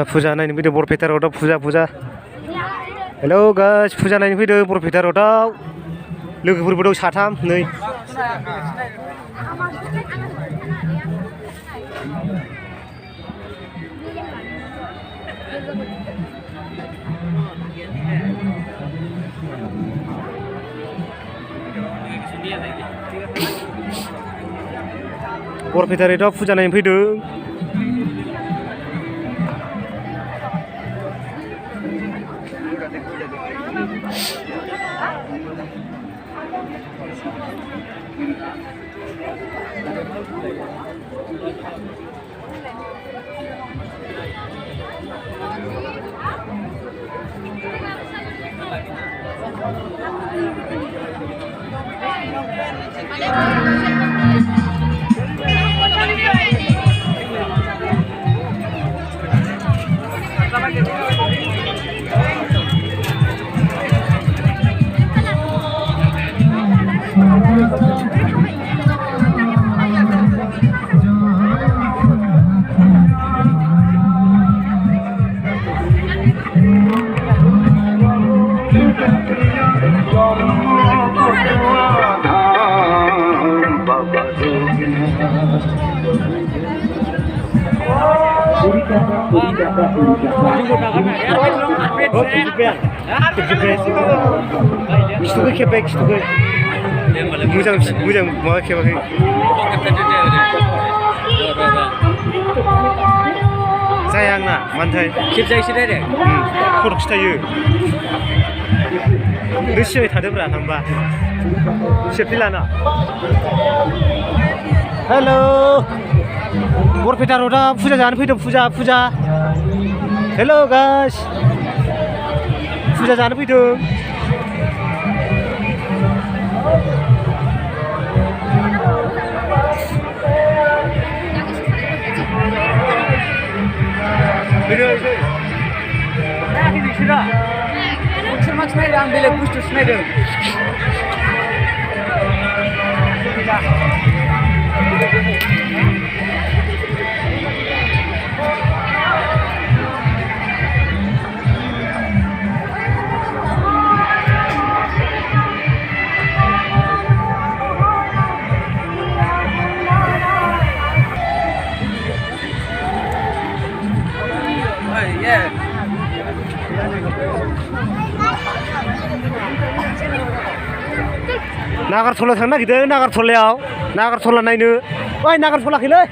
फुजा नायनो फैदों बरपेटा र'डआव फुजा हेलौ गाइस फुजा नायनो फैदों बरपेटा र'डआव लोगोफोरबो दं साथाम नै बरपेटा र'डआव फुजा नायनो फैदों Kitu kepek kitu ke. Mujang mau kepek. Sayang na, mantai. Kepjai sih deh. Koruk stayu. Risoi thade bra namba. Sepilana. Hello. Borpeta roda puja jalan fidum puja. Hello guys. Puja jalan fidum. Video. Nah, ini sudah. Macam mana yang beli booster Snyder? Nagarthola थांनो नागिरदों नागारट'लायाव नागारट'ला नायनो ओइ नागारट'लाखैलै